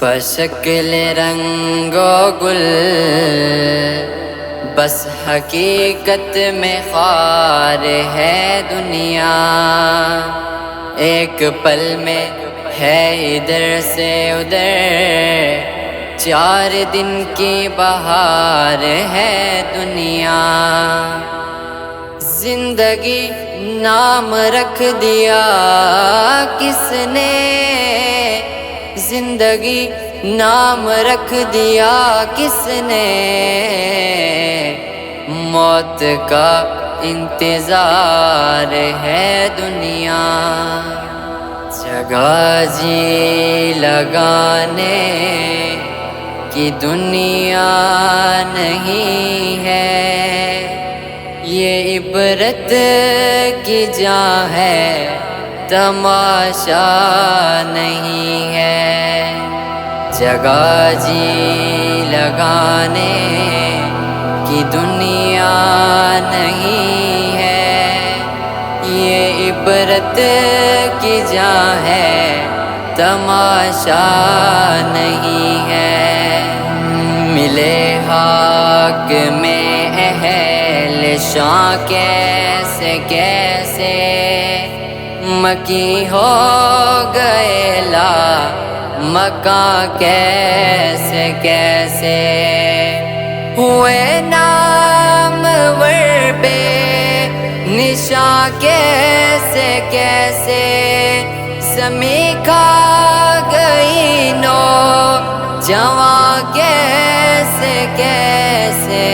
بشکل رنگ و گل بس حقیقت میں خوار ہے دنیا، ایک پل میں ہے ادھر سے ادھر، 4 دن کی بہار ہے دنیا۔ زندگی نام رکھ دیا کس نے، زندگی نام رکھ دیا کس نے، موت کا انتظار ہے دنیا۔ جگہ جی لگانے کی دنیا نہیں ہے، یہ عبرت کی جہاں ہے تماشا نہیں ہے۔ جگہ جی لگانے کی دنیا نہیں ہے، یہ عبرت کی جہاں ہے تماشا نہیں ہے۔ ملے حق میں اہل شاں کیسے کیسے، مکی ہو گئے لا مکاں کیسے کیسے، ہوئے نامور بے نشاں کیسے کیسے، زمیں کھا گئی نوجواں کیسے کیسے۔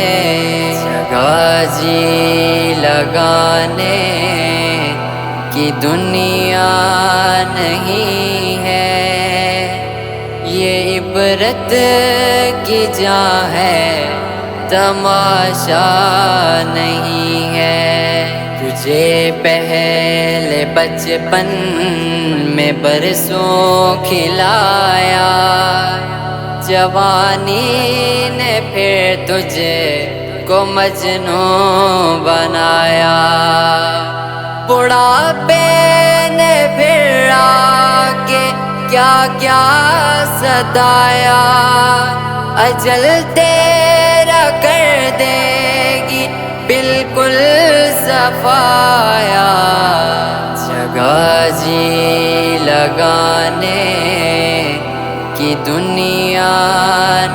جگہ جی لگانے کی دنیا نہیں ہے، یہ عبرت کی جہاں ہے تماشا نہیں ہے۔ تجھے پہلے بچپن میں برسوں کھلایا، جوانی نے پھر تجھے کو مجنوں بنایا، بڑھاپے نے پھر آ کے کیا کیا ستایا، اجل تیرا کر دے گی بالکل صفایا۔ جگہ جی لگانے کی دنیا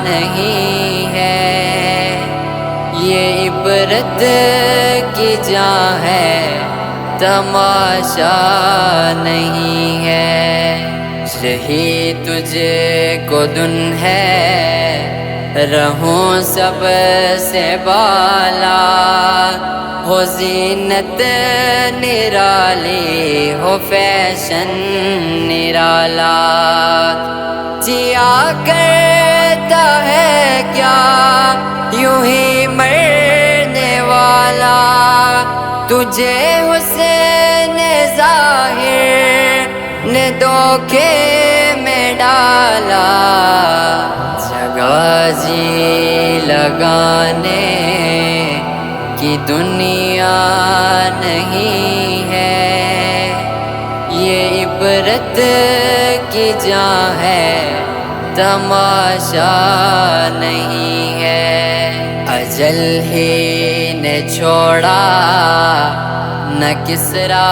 نہیں ہے، یہ عبرت کی جہاں ہے تماشا نہیں ہے۔ یہی تجھے کو دن ہے رہوں سب سے بالا، ہو زینت نرالی ہو فیشن نرالا، جیا کرتا ہے کیا یوں ہی مرنے والا، تجھے حسین ظاہر نے دھوکے میں ڈالا۔ جگہ جی لگانے کی دنیا نہیں ہے، یہ عبرت کی جہاں ہے تماشا نہیں ہے۔ اجل ہی نے چھوڑا نہ کسرا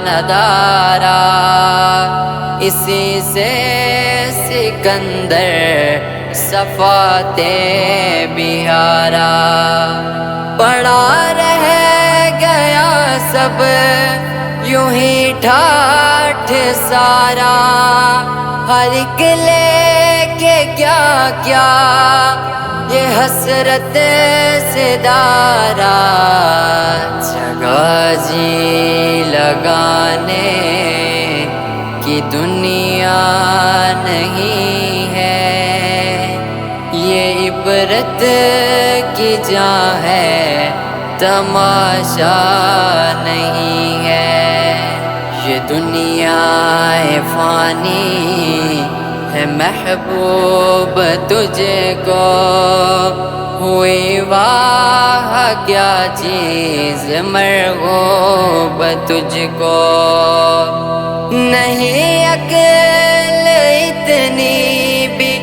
نہ دارا، اسی سے سکندر صفاتے بہارا، پڑا رہ گیا سب یوں ہی ٹھاٹھ سارا، ہر ایک لے کے کیا کیا یہ حسرت سے دارا۔ جگہ جی لگانے کی دنیا نہیں ہے، یہ عبرت کی جہاں ہے تماشا نہیں ہے۔ یہ دنیا فانی ہے محبوب تجھ کو، ہوئی واہ کیا چیز مرغوب تجھ کو، نہیں عقل اتنی بھی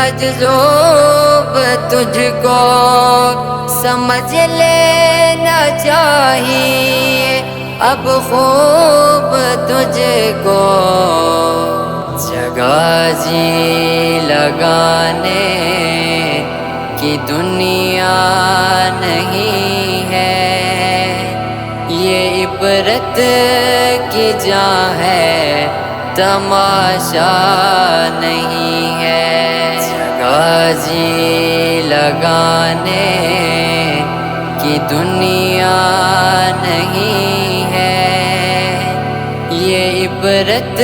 مجذوب تجھ کو سمجھ لینا چاہیے، اب خوب تجھ کو جگہ جی لگانے کی دنیا نہیں ہے، یہ عبرت کی جا ہے تماشا نہیں ہے، جگہ جی لگانے کی دنیا نہیں ہے، یہ عبرت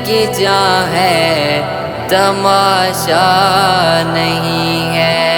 کی جا ہے تماشا نہیں ہے۔